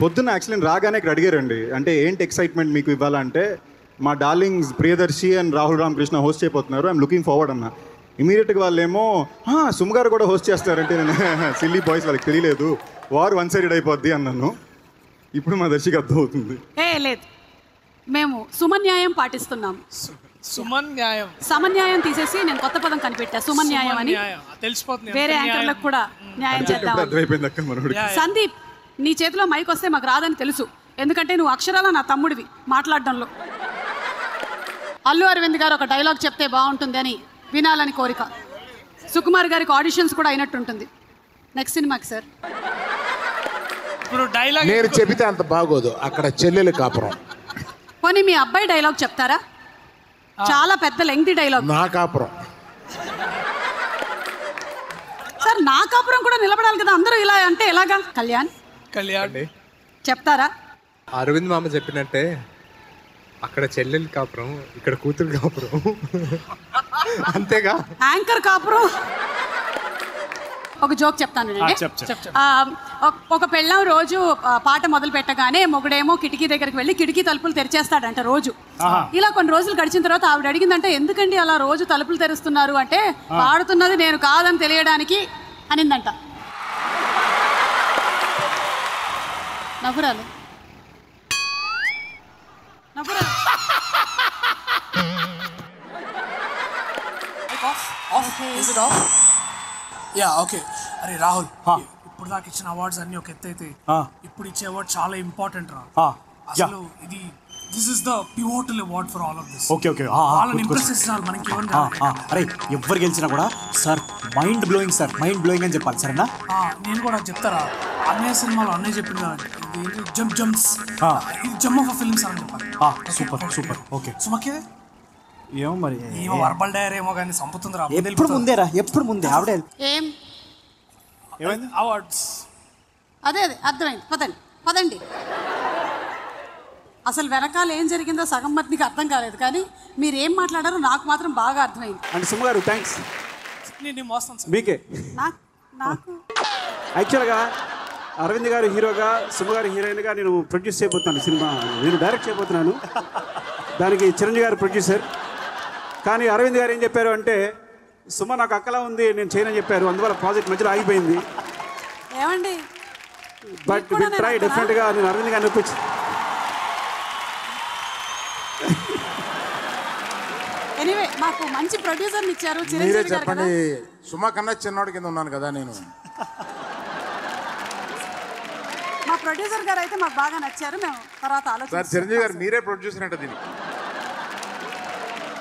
పొద్దున్న యాక్చువల్లీ రాగానే ఇక్కడ అడిగారండి, అంటే ఏంటి ఎక్సైట్మెంట్ మీకు ఇవ్వాలంటే, మా darlings Priyadarshi and Rahul Ramakrishna host చేయబోతున్నారు, ఐఎమ్ లుకింగ్ ఫార్వర్డ్ అన్న. ఇమీడియట్గా వాళ్ళేమో సుమ గారు కూడా హోస్ట్ చేస్తారంటే నేను సిల్లీ బాయ్స్ వాళ్ళకి తెలియలేదు, వారు వన్ సైడెడ్ అయిపోద్ది అన్నాను. ఇప్పుడు మా దర్శికి అర్థం అవుతుంది. లేదు, మేము సుమన్యాయం పాటిస్తున్నాం. సమన్యాయం తీసేసి నేను కొత్త పదం కనిపెట్టా, సుమన్యాయం అని. తెలిసిపోతుంది, వేరే యాంకర్లకు కూడా న్యాయం చేద్దాం. అర్థమైపోయింది అక్క మనోడు. సందీప్, నీ చేతిలో మైక్ వస్తే మాకు రాదని తెలుసు, ఎందుకంటే నువ్వు అక్షరాల నా తమ్ముడివి మాట్లాడడంలో. అల్లు అరవింద్ గారు ఒక డైలాగ్ చెప్తే బాగుంటుంది అని వినాలని కోరిక. సుకుమార్ గారికి ఆడిషన్స్ కూడా అయినట్టుంటుంది నెక్స్ట్ సినిమాకి. సార్ నేను చెబితే అంత బాగోదు, అక్కడ చెల్లెలు కాపురం. పోనీ మీ అబ్బాయి డైలాగ్ చెప్తారా? చాలా పెద్ద లెంగ్తీ డైలాగ్. నా కాపురం. సార్ నా కాపురం కూడా నిలబడాలి కదా, అందరూ ఇలా అంటే ఎలాగా? కళ్యాణ్ చెప్తారా? అరవింద్ మామ చెప్పినట్టే, అక్కడ చెల్లెలు కాపురం, ఇక్కడ కూతురు కాపురం, అంతేగా. యాంకర్ కాపురం. ఒక జోక్ చెప్తాను. ఒక పెళ్ళాం రోజు పాట మొదలు పెట్టగానే మొగుడేమో కిటికీ దగ్గరికి వెళ్ళి కిటికీ తలుపులు తెరిచేస్తాడంట రోజు. ఇలా కొన్ని రోజులు గడిచిన తర్వాత ఆవిడ అడిగిందంటే, ఎందుకండి అలా రోజు తలుపులు తెరుస్తున్నారు అంటే, పాడుతున్నది నేను కాదని తెలియడానికి అనిందంట. నవ్వురాలు నవ్వురాలు. ఓకే. అరే రాహుల్, ఇప్పుడు దాకా ఇచ్చిన అవార్డ్స్ అన్ని ఒక ఎత్తు అయితే, ఇప్పుడు ఇచ్చే అవార్డ్ చాలా ఇంపార్టెంట్ రా. అసలు ఇది this is the pivotal award for all of this. Okay. వాళ్ళని ఇంప్రెస్ చేస్తున్నారు మనకి. అరే ఎవరు గెలిచినా కూడా sir mind blowing sir, mind blowing అని చెప్పాలి సరేనా? నేను కూడా చెప్తారా, అన్నయ్య సినిమాలో అన్నయ్య చెప్పింది జంప్స్, ఇది జమ్ ఆఫ్ ఫిల్మ్స్ అని చెప్పాలి. సూపర్. ఓకే. సుమకే ఏమో మరి, ఏమో వర్బల్ డైర్ ఏమో కానీ సంపుతుందిరా. ఎప్పుడు ముందే ఆవిడే ఏం అవార్డ్స్. అదే అర్థమైంది. పదండి. అసలు వెనకాల ఏం జరిగిందో సగం మందికి అర్థం కాలేదు, కానీ మీరు ఏం మాట్లాడారో నాకు మాత్రం బాగా అర్థమైంది. అంటే సుమ గారు థ్యాంక్స్. నేను మోస్తాను సార్. మీకే. నాకు యాక్చువల్గా అరవింద్ గారు హీరోగా, సుమ గారు హీరోయిన్గా నేను ప్రొడ్యూస్ చేయబోతున్నాను సినిమా, నేను డైరెక్ట్ చేయబోతున్నాను. దానికి చిరంజీవి గారు ప్రొడ్యూసర్. కానీ అరవింద్ గారు ఏం చెప్పారు అంటే, సుమ నాకు అక్కలా ఉంది, నేను చేయనని చెప్పారు. అందువల్ల ప్రాజెక్ట్ మధ్యలో ఆగిపోయింది. ఏమండి, బట్ విల్ ట్రై డెఫినెట్గా. నేను అరవింద్ గారిని ఒప్పించి. ఎనీవే మాకు మంచి ప్రొడ్యూసర్ని ఇచ్చారు మీరే చిరంజీవి గారు. చెప్పండి, సుమ కన్నా చిన్నోడి కింద ఉన్నాను కదా నేను. మా ప్రొడ్యూసర్ గారు అయితే మాకు బాగా నచ్చారు, మేము తర్వాత సార్ ఆలోచించాం. చిరంజీవి గారు మీరే ప్రొడ్యూసర్ అంటే దీనికి.